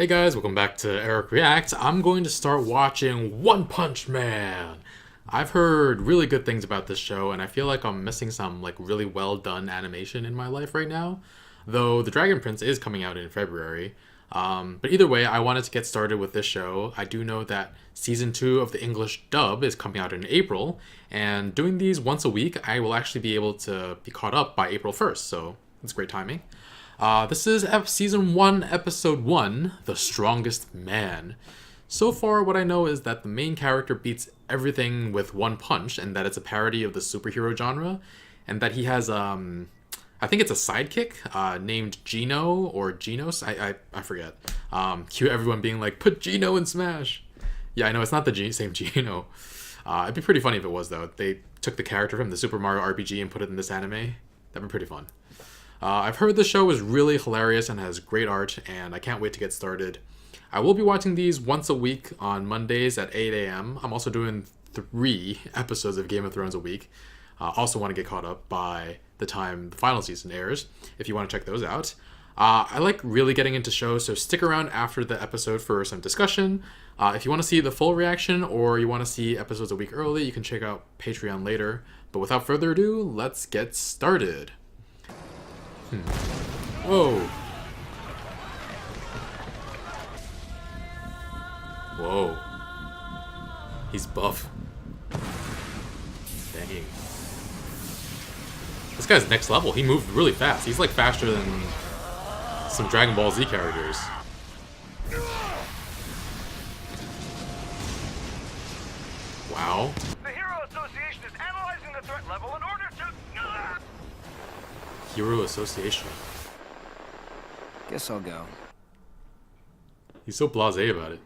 Hey guys, welcome back to Eric Reacts. I'm going to start watching One Punch Man. I've heard really good things about this show, and I feel like I'm missing some really well done animation in my life right now. Though The Dragon Prince is coming out in February. But either way, I wanted to get started with this show. I do know that Season 2 of the English dub is coming out in April, and doing these once a week, I will actually be able to be caught up by April 1st, so it's great timing. This is Season 1, Episode 1, The Strongest Man. So far, what I know is that the main character beats everything with one punch, and that it's a parody of the superhero genre, and that he has, I think it's a sidekick, named Gino, or Genos, I forget. Cue everyone being like, put Gino in Smash! Yeah, I know, it's not the same Gino. It'd be pretty funny if it was, though. They took the character from the Super Mario RPG and put it in this anime. That'd be pretty fun. I've heard the show is really hilarious and has great art, and I can't wait to get started. I will be watching these once a week on Mondays at 8 a.m. I'm also doing 3 episodes of Game of Thrones a week. Also want to get caught up by the time the final season airs, if you want to check those out. I like really getting into shows, so stick around after the episode for some discussion. If you want to see the full reaction, or you want to see episodes a week early, you can check out Patreon later. But without further ado, let's get started. Whoa. Whoa. He's buff. Dang. This guy's next level. He moved really fast. He's like faster than some Dragon Ball Z characters. Wow. The Hero Association is analyzing the threat level in order to... Hero Association. Guess I'll go. He's so blasé about it.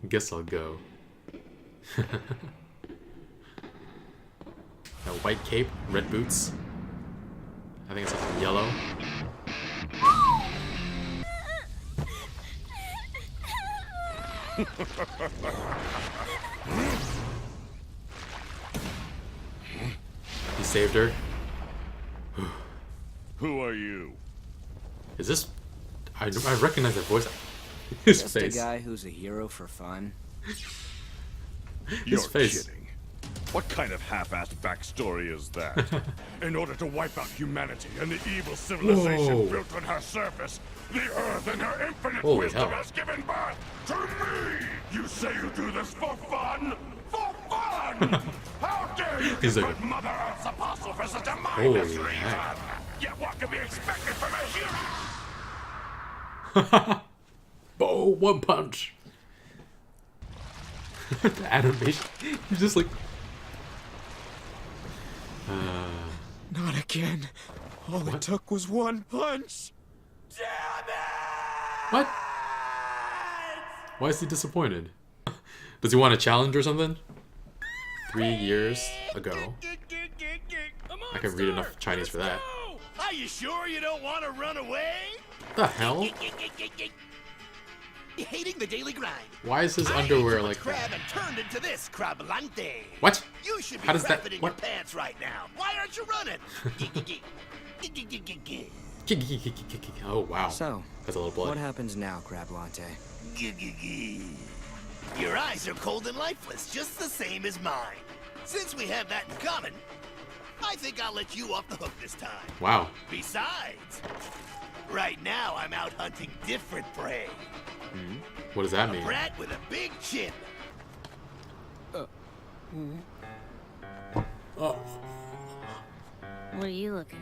Guess I'll go. That white cape, red boots. I think it's like yellow. He saved her. Who are you? Is this... I recognize that voice. His Just face. a guy who's a hero for fun. You're face. kidding. What kind of half-assed backstory is that? In order to wipe out humanity and the evil civilization Whoa. built on her surface, the Earth and her infinite Holy wisdom hell. has given birth to me! You say you do this for fun? For fun! How dare you He's like- put Mother Earth's apostle for such a Holy mindless reason? heck. Yet what can be expected from a hero? Bow, one punch. The animation. He's just like... Not again. All it took was one punch. What? Why is he disappointed? Does he want a challenge or something? 3 years ago. I can read enough Chinese for that. Are you sure you don't want to run away? What the hell? Hating the daily grind. Why is his underwear like Crab that? and turned into this crabalante. What? You should be How does that... crapping in What? your pants right now. Why aren't you running? Oh, wow. So, That's a little what blood. happens now, Crab Latte? Your eyes are cold and lifeless, just the same as mine. Since we have that in common, I think I'll let you off the hook this time. Wow. Besides, right now I'm out hunting different prey. What does that A mean? brat with a big chin. Oh. What are you looking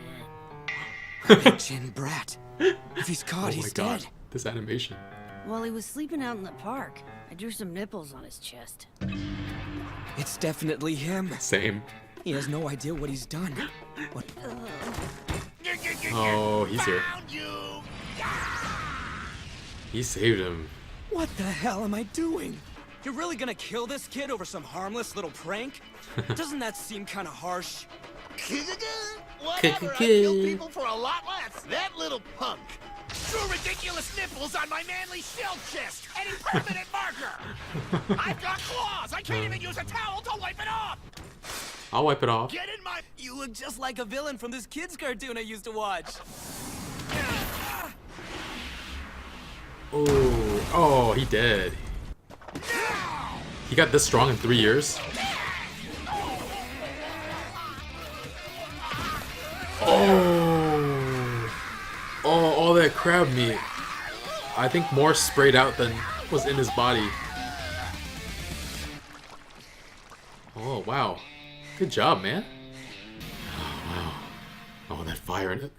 at? Big Chin Brat. If he's caught, Oh my he's god. dead. This animation. While he was sleeping out in the park, I drew some nipples on his chest. It's definitely him. Same. He has no idea what he's done. What? Oh, he's here. Found you. He saved him. What the hell am I doing? You're really gonna kill this kid over some harmless little prank? Doesn't that seem kind of harsh? Whatever, I kill people for a lot less. That little punk drew ridiculous nipples on my manly shell chest. Any permanent marker. I've got claws. I can't even use a towel to wipe it off. I'll wipe it off. Get in my... You look just like a villain from this kid's cartoon I used to watch. Oh, Oh, he did. He got this strong in 3 years? Oh! Oh, all that crab meat. I think more sprayed out than was in his body. Oh, wow. Good job, man. Oh, wow. Oh, that fire in it.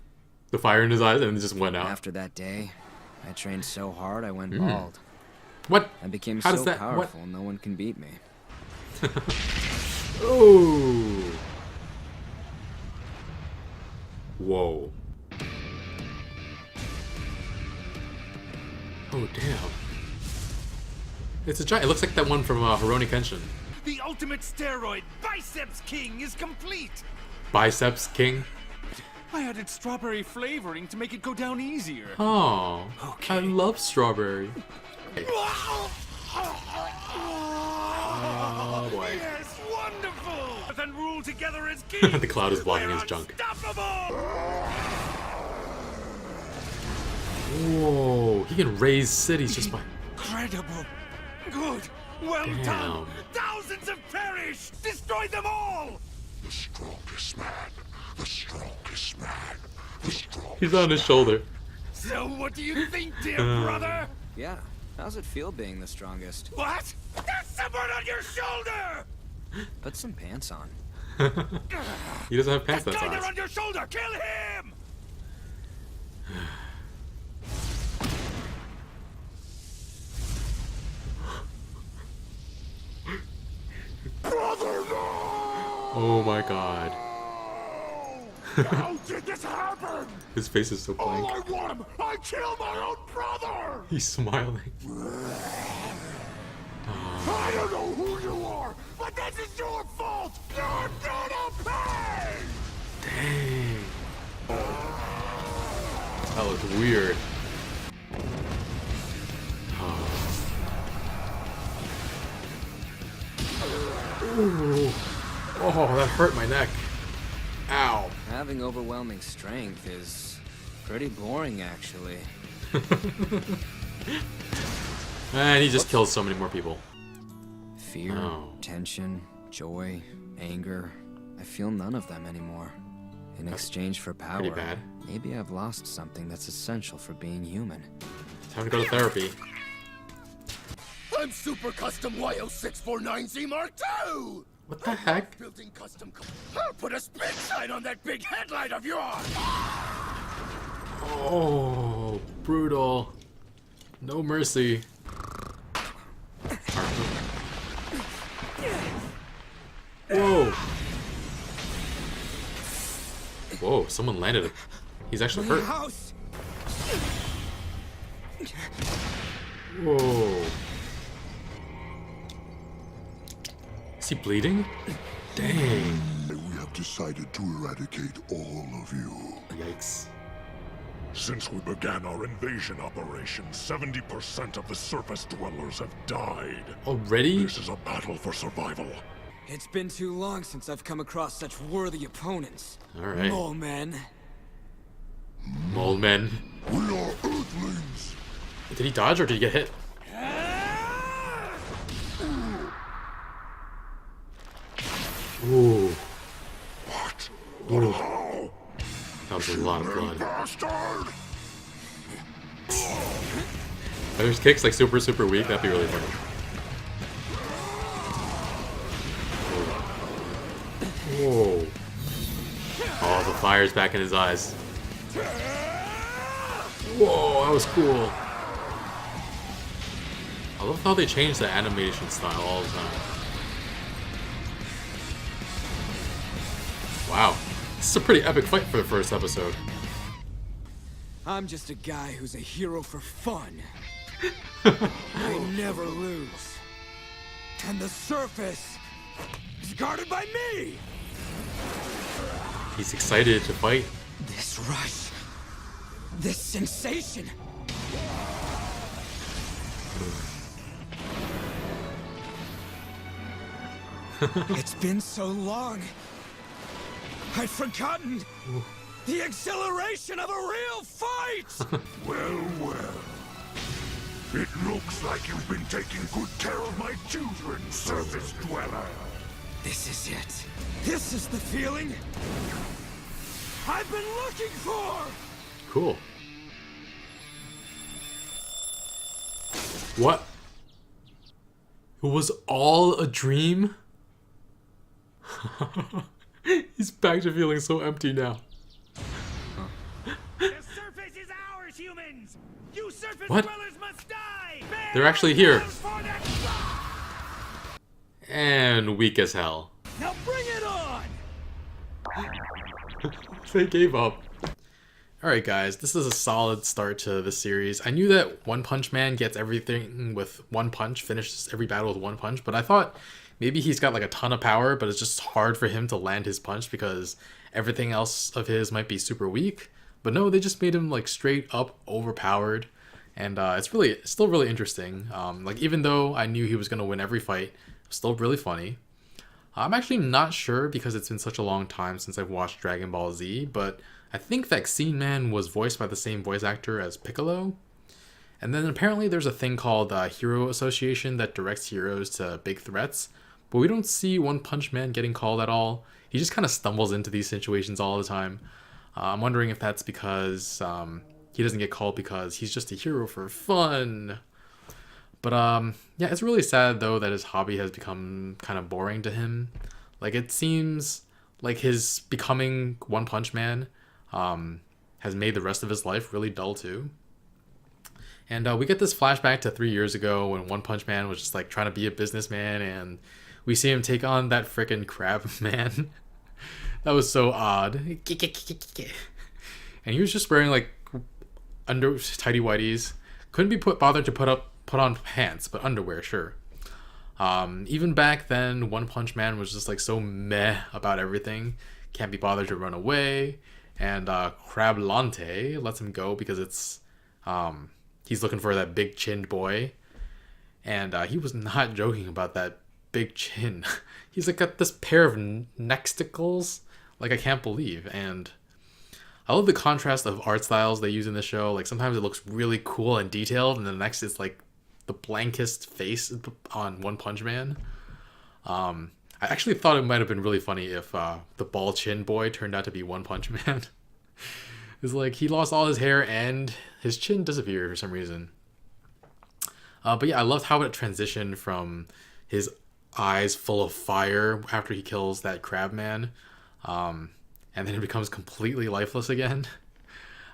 The fire in his eyes and it just went out. After that day, I trained so hard I went bald. What? I became How so does that, powerful, no one can beat me. Oh. Whoa. Oh, damn. It's a giant. It looks like that one from Rurouni Kenshin. The ultimate steroid, Biceps King, is complete. Biceps King. I added strawberry flavoring to make it go down easier. Oh, I love strawberry. Oh boy. Yes, wonderful! Then rule together as kings. The cloud is blocking We're his junk. unstoppable! Whoa, he can raise cities just by... Incredible. Good. Well Damn. done. Thousands have perished. Destroy them all. The strongest man. The strongest man. The strongest. He's on his shoulder. So what do you think, dear brother? Yeah, how's it feel being the strongest? What? There's someone on your shoulder! Put some pants on. He doesn't have pants That that guy there size. on your shoulder! Kill him! Oh my god. How did this happen? His face is so blank. All I want him. I killed my own brother. He's smiling. I don't know who you are, but this is your fault. You're gonna pay. Dang. That looks weird. Ooh. Oh, that hurt my neck. Ow. Having overwhelming strength is pretty boring, actually. And he just kills so many more people. Fear, Oh. tension, joy, anger. I feel none of them anymore. In exchange for power, pretty bad. maybe I've lost something that's essential for being human. Time to go to therapy. I'm Super Custom YO649Z Mark II! What the heck? Building custom. I'll put a spin sign on that big headlight of yours! Oh, brutal. No mercy. Whoa. Whoa, someone landed it. He's actually hurt. House! Whoa. Is he bleeding? Dang. We have decided to eradicate all of you. Yikes. Since we began our invasion operation, 70% of the surface dwellers have died. Already? This is a battle for survival. It's been too long since I've come across such worthy opponents. Alright. Mole men. Mole men. We are Earthlings. Did he dodge or did he get hit? Ooh. What? Ooh. How? That was a lot of blood. Bastard! Are those kicks like super weak? That'd be really funny. Whoa. Oh, the fire's back in his eyes. Whoa, that was cool. I love how they changed the animation style all the time. Wow. This is a pretty epic fight for the first episode. I'm just a guy who's a hero for fun. I never lose. And the surface is guarded by me! He's excited to fight. This rush. This sensation. It's been so long. I'd forgotten the exhilaration of a real fight! Well, well. It looks like you've been taking good care of my children, surface dweller. This is it. This is the feeling I've been looking for! Cool. What? It was all a dream? He's back to feeling so empty now. The surface is ours, humans! You surface What? dwellers must die! They're actually here. For the... And weak as hell. Now bring it on! They gave up. Alright guys, this is a solid start to the series. I knew that One Punch Man gets everything with one punch, finishes every battle with one punch, but I thought maybe he's got like a ton of power, but it's just hard for him to land his punch because everything else of his might be super weak. But no, they just made him like straight up overpowered. And it's still really interesting. Like even though I knew he was going to win every fight, it was still really funny. I'm actually not sure because it's been such a long time since I've watched Dragon Ball Z, but I think Vaccine Man was voiced by the same voice actor as Piccolo. And then apparently there's a thing called Hero Association that directs heroes to big threats, but we don't see One Punch Man getting called at all. He just kind of stumbles into these situations all the time. I'm wondering if that's because he doesn't get called because he's just a hero for fun. But yeah, it's really sad though that his hobby has become kind of boring to him. Like it seems like his becoming One Punch Man has made the rest of his life really dull too. And we get this flashback to 3 years ago when One Punch Man was just like trying to be a businessman, and we see him take on that frickin' crab man. That was so odd. And he was just wearing like tighty whities. Couldn't be bothered to put on pants, but underwear, sure. Even back then, One Punch Man was just like so meh about everything. Can't be bothered to run away. And Crab Lante lets him go because it's he's looking for that big chinned boy. And he was not joking about that big chin. He's like got this pair of nexticles, like I can't believe. And I love the contrast of art styles they use in the show. Like sometimes it looks really cool and detailed, and the next is like the blankest face on One Punch Man. I actually thought it might have been really funny if the ball chin boy turned out to be One Punch Man. It's like he lost all his hair and his chin disappeared for some reason. But yeah, I loved how it transitioned from his eyes full of fire after he kills that crab man, and then it becomes completely lifeless again.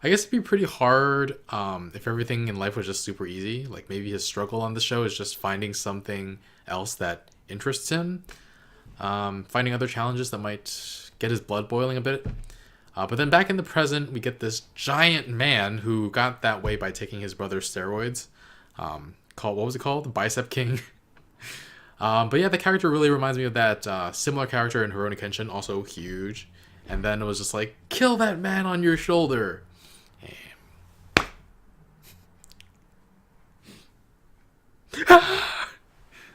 I guess it'd be pretty hard if everything in life was just super easy. Like maybe his struggle on the show is just finding something else that interests him, finding other challenges that might get his blood boiling a bit. But then back in the present, we get this giant man who got that way by taking his brother's steroids. What was it called? The Bicep King. But yeah, the character really reminds me of that similar character in Rurouni Kenshin, also huge. And then it was just like, kill that man on your shoulder.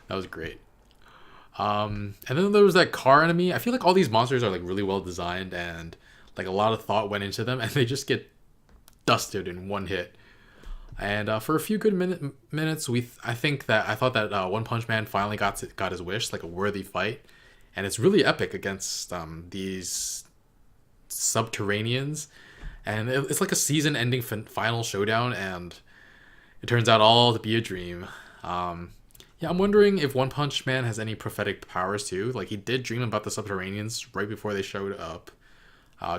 That was great. And then there was that car enemy. I feel like all these monsters are like really well designed and like a lot of thought went into them, and they just get dusted in one hit. And for a few good minutes, I thought that One Punch Man finally got his wish, like a worthy fight, and it's really epic against these Subterraneans, and it's like a season-ending final showdown, and it turns out all to be a dream. Yeah, I'm wondering if One Punch Man has any prophetic powers too. Like he did dream about the Subterraneans right before they showed up.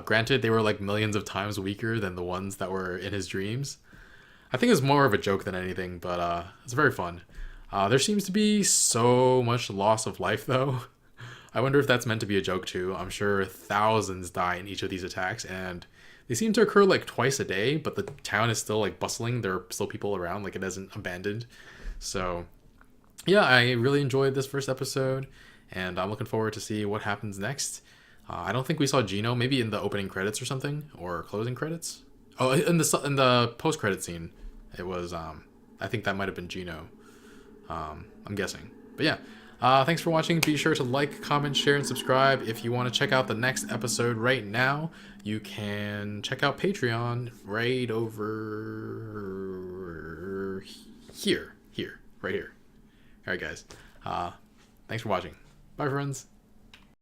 Granted, they were like millions of times weaker than the ones that were in his dreams. I think it's more of a joke than anything, but it's very fun. There seems to be so much loss of life, though. I wonder if that's meant to be a joke, too. I'm sure thousands die in each of these attacks, and they seem to occur, like, twice a day, but the town is still, like, bustling. There are still people around, like, it isn't abandoned. So, yeah, I really enjoyed this first episode, and I'm looking forward to see what happens next. I don't think we saw Gino, maybe in the opening credits or something, or closing credits. Oh, in the post-credit scene, it was, I think that might have been Gino. I'm guessing. But yeah, thanks for watching. Be sure to like, comment, share, and subscribe. If you want to check out the next episode right now, you can check out Patreon right over here, right here. All right, guys. Thanks for watching. Bye, friends.